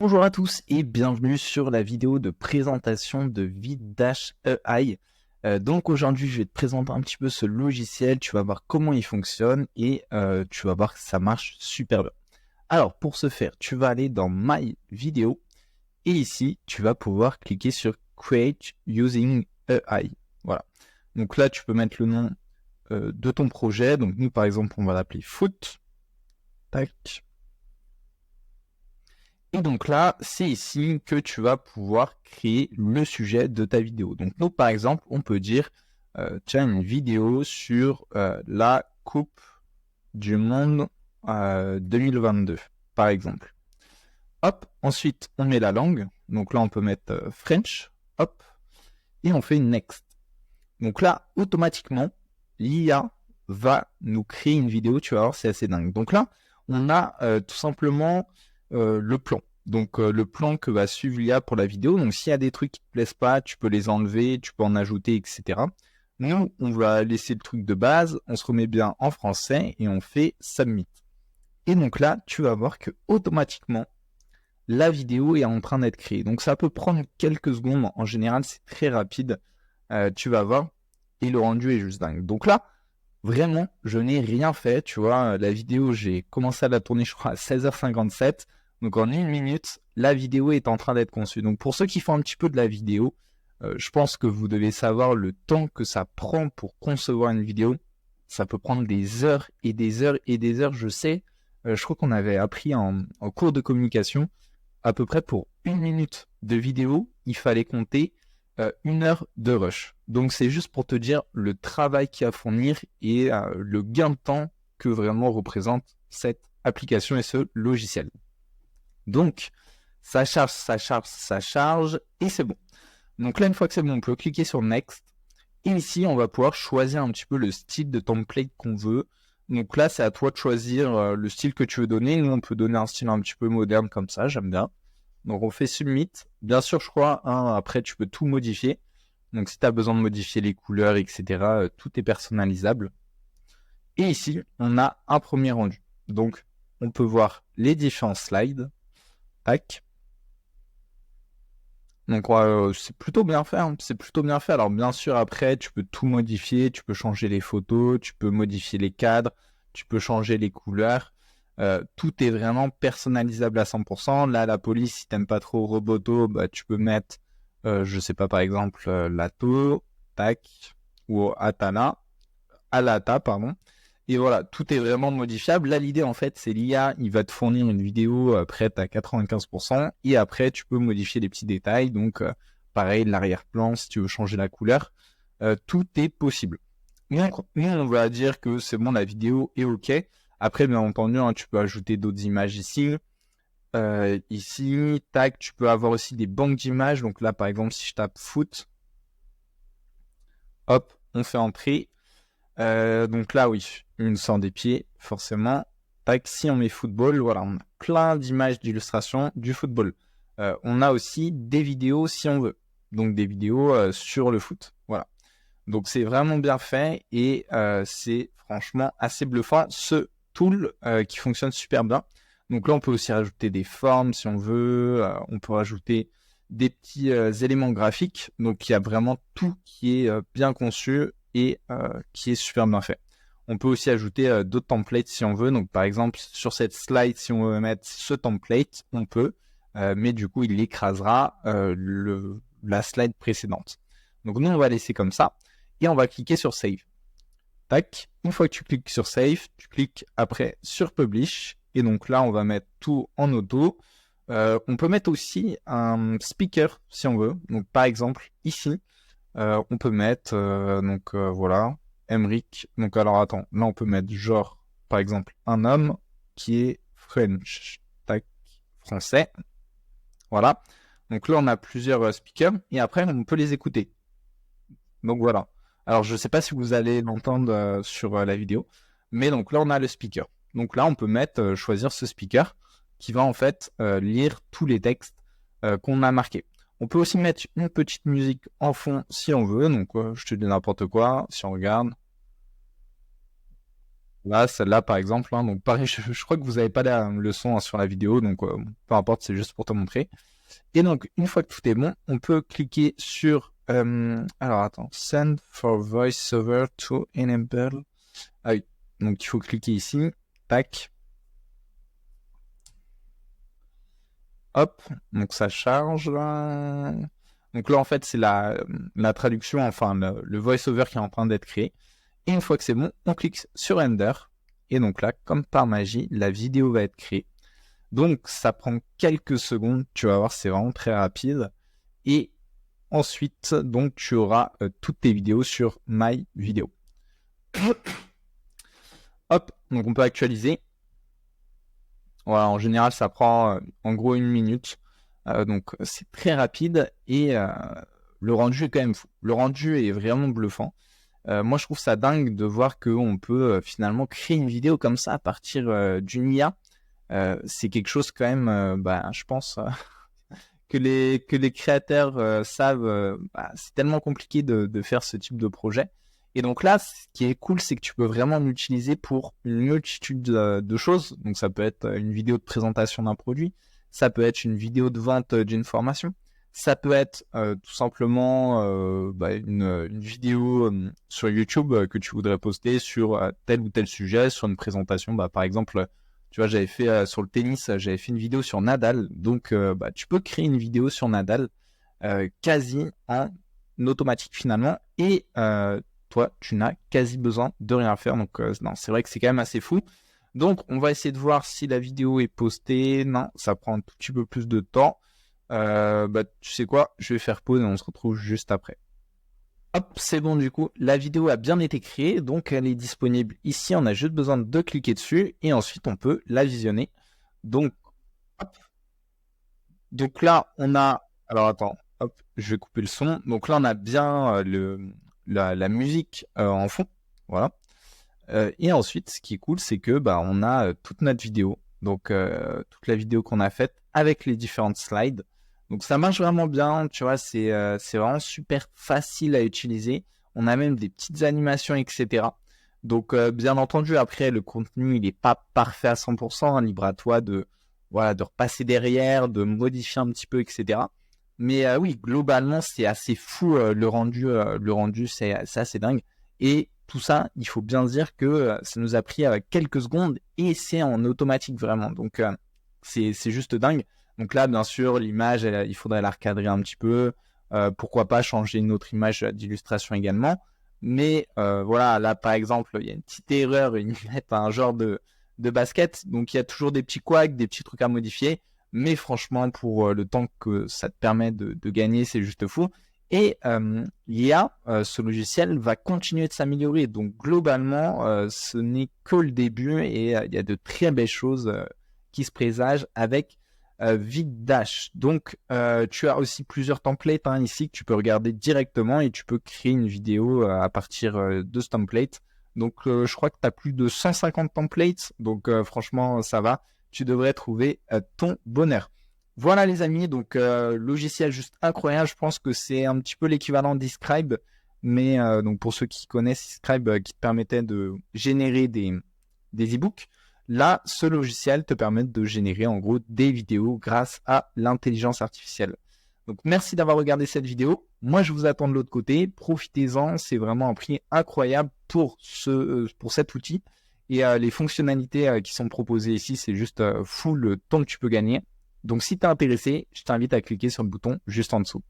Bonjour à tous et bienvenue sur la vidéo de présentation de Vidash AI. Donc aujourd'hui je vais te présenter un petit peu ce logiciel, tu vas voir comment il fonctionne et tu vas voir que ça marche super bien. Alors pour ce faire, tu vas aller dans My Video et ici tu vas pouvoir cliquer sur Create Using AI. Voilà. Donc là tu peux mettre le nom de ton projet. Donc nous par exemple on va l'appeler Foot. Tac. Et donc là, c'est ici que tu vas pouvoir créer le sujet de ta vidéo. Donc nous, par exemple, on peut dire, tiens, une vidéo sur la Coupe du Monde 2022, par exemple. Hop, ensuite, on met la langue. Donc là, on peut mettre French. Hop, et on fait Next. Donc là, automatiquement, l'IA va nous créer une vidéo. Tu vas voir, c'est assez dingue. Donc là, on a tout simplement le plan. Donc le plan que va suivre l'IA pour la vidéo. Donc s'il y a des trucs qui te plaisent pas, tu peux les enlever, tu peux en ajouter, etc. Nous, on va laisser le truc de base, on se remet bien en français et on fait Submit. Et donc là, tu vas voir que automatiquement, la vidéo est en train d'être créée. Donc ça peut prendre quelques secondes. En général, c'est très rapide. Tu vas voir. Et le rendu est juste dingue. Donc là, vraiment, je n'ai rien fait. Tu vois, la vidéo, j'ai commencé à la tourner, je crois, à 16h57. Donc en une minute, la vidéo est en train d'être conçue. Donc pour ceux qui font un petit peu de la vidéo, je pense que vous devez savoir le temps que ça prend pour concevoir une vidéo. Ça peut prendre des heures et des heures et des heures. Je sais, je crois qu'on avait appris en cours de communication, à peu près pour une minute de vidéo, il fallait compter 1 heure de rush. Donc c'est juste pour te dire le travail qu'il y a à fournir et le gain de temps que vraiment représente cette application et ce logiciel. Donc, ça charge, ça charge, ça charge, et c'est bon. Donc là, une fois que c'est bon, on peut cliquer sur Next. Et ici, on va pouvoir choisir un petit peu le style de template qu'on veut. Donc là, c'est à toi de choisir le style que tu veux donner. Nous, on peut donner un style un petit peu moderne comme ça, j'aime bien. Donc on fait Submit. Bien sûr, je crois, hein, après, tu peux tout modifier. Donc si tu as besoin de modifier les couleurs, etc., tout est personnalisable. Et ici, on a un premier rendu. Donc, on peut voir les différents slides. Tac. Donc c'est plutôt bien fait, hein. C'est plutôt bien fait. Alors bien sûr, après, tu peux tout modifier, tu peux changer les photos, tu peux modifier les cadres, tu peux changer les couleurs. Tout est vraiment personnalisable à 100%. Là, la police, si t'aimes pas trop Roboto, bah, tu peux mettre, je sais pas, par exemple, Lato, tac, ou Alata, pardon. Et voilà, tout est vraiment modifiable. Là, l'idée, en fait, c'est l'IA, il va te fournir une vidéo prête à 95%, et après, tu peux modifier les petits détails. Donc, pareil, l'arrière-plan, si tu veux changer la couleur, tout est possible. Donc, nous, on va dire que c'est bon, la vidéo est OK. Après, bien entendu, hein, tu peux ajouter d'autres images ici. Ici, tac, tu peux avoir aussi des banques d'images. Donc là, par exemple, si je tape foot, hop, on fait entrer. Donc là, oui, une sans des pieds, forcément. Tac, si on met football, voilà, on a plein d'images d'illustrations du football. On a aussi des vidéos si on veut. Donc des vidéos sur le foot. Voilà. Donc c'est vraiment bien fait et c'est franchement assez bluffant. Ce tool qui fonctionne super bien. Donc là, on peut aussi rajouter des formes si on veut. On peut rajouter des petits éléments graphiques. Donc il y a vraiment tout qui est bien conçu et qui est super bien fait. On peut aussi ajouter d'autres templates si on veut. Donc par exemple, sur cette slide, si on veut mettre ce template, on peut. Mais du coup, il écrasera la slide précédente. Donc nous, on va laisser comme ça. Et on va cliquer sur Save. Tac. Une fois que tu cliques sur Save, tu cliques après sur Publish. Et donc là, on va mettre tout en auto. On peut mettre aussi un speaker si on veut. Donc par exemple, ici, on peut mettre, voilà, Emric. Donc alors attends, là on peut mettre genre, par exemple, un homme qui est French. Tac, français. Voilà. Donc là, on a plusieurs speakers et après, on peut les écouter. Donc voilà. Alors je ne sais pas si vous allez l'entendre sur la vidéo, mais donc là on a le speaker. Donc là on peut mettre, choisir ce speaker qui va en fait lire tous les textes qu'on a marqués. On peut aussi mettre une petite musique en fond si on veut. Donc je te dis n'importe quoi. Si on regarde, Là, celle-là, par exemple, hein, donc pareil, je crois que vous n'avez pas le son, hein, sur la vidéo, donc peu importe, c'est juste pour te montrer. Et donc, une fois que tout est bon, on peut cliquer sur... alors, attends. Send for VoiceOver to enable. Ah oui, donc il faut cliquer ici. Tac. Hop, donc ça charge. Donc là, en fait, c'est la traduction, enfin, le VoiceOver qui est en train d'être créé. Et une fois que c'est bon, on clique sur Render. Et donc là, comme par magie, la vidéo va être créée. Donc, ça prend quelques secondes. Tu vas voir, c'est vraiment très rapide. Et ensuite, donc, tu auras toutes tes vidéos sur My Video. Hop, donc on peut actualiser. Voilà, en général, ça prend en gros 1 minute. Donc, c'est très rapide et le rendu est quand même fou. Le rendu est vraiment bluffant. Moi, je trouve ça dingue de voir qu'on peut finalement créer une vidéo comme ça à partir d'une IA. C'est quelque chose quand même, je pense, que les créateurs savent. C'est tellement compliqué de faire ce type de projet. Et donc là, ce qui est cool, c'est que tu peux vraiment l'utiliser pour une multitude de choses. Donc ça peut être une vidéo de présentation d'un produit, ça peut être une vidéo de vente d'une formation, ça peut être tout simplement une vidéo sur YouTube que tu voudrais poster sur tel ou tel sujet, sur une présentation. Par exemple, tu vois, j'avais fait sur le tennis, j'avais fait une vidéo sur Nadal. Donc, tu peux créer une vidéo sur Nadal quasi en automatique finalement. Et toi, tu n'as quasi besoin de rien faire. Donc, non, c'est vrai que c'est quand même assez fou. Donc, on va essayer de voir si la vidéo est postée. Non, ça prend un tout petit peu plus de temps. Tu sais quoi? Je vais faire pause et on se retrouve juste après. Hop, c'est bon du coup, la vidéo a bien été créée, donc elle est disponible ici, on a juste besoin de cliquer dessus et ensuite on peut la visionner. Donc, hop. Donc là, on a... Alors attends, hop, je vais couper le son. Donc là, on a bien la musique en fond, voilà. Et ensuite, ce qui est cool, c'est que on a toute notre vidéo, donc toute la vidéo qu'on a faite avec les différentes slides. Donc ça marche vraiment bien, tu vois, c'est vraiment super facile à utiliser. On a même des petites animations, etc. Donc bien entendu, après le contenu, il n'est pas parfait à 100%, hein, libre à toi de repasser derrière, de modifier un petit peu, etc. Mais oui, globalement, c'est assez fou le rendu, c'est assez dingue. Et tout ça, il faut bien dire que ça nous a pris quelques secondes et c'est en automatique vraiment. Donc c'est juste dingue. Donc là, bien sûr, l'image, il faudrait la recadrer un petit peu. Pourquoi pas changer une autre image d'illustration également. Mais voilà, là par exemple, il y a une petite erreur, ils mettent un genre de basket. Donc il y a toujours des petits couacs, des petits trucs à modifier. Mais franchement, pour le temps que ça te permet de gagner, c'est juste fou. Et l'IA, ce logiciel, va continuer de s'améliorer. Donc globalement, ce n'est que le début et il y a de très belles choses qui se présagent avec VidDash. Donc tu as aussi plusieurs templates ici que tu peux regarder directement et tu peux créer une vidéo à partir de ce template. Donc je crois que tu as plus de 150 templates. Donc franchement, ça va. Tu devrais trouver ton bonheur. Voilà les amis, donc logiciel juste incroyable. Je pense que c'est un petit peu l'équivalent d'Scribe, mais donc pour ceux qui connaissent Scribe, qui te permettait de générer des e-books, là ce logiciel te permet de générer en gros des vidéos grâce à l'intelligence artificielle. Donc merci d'avoir regardé cette vidéo. Moi je vous attends de l'autre côté. Profitez-en, c'est vraiment un prix incroyable pour cet outil et les fonctionnalités qui sont proposées ici, c'est juste fou le temps que tu peux gagner. Donc si tu es intéressé, je t'invite à cliquer sur le bouton juste en dessous.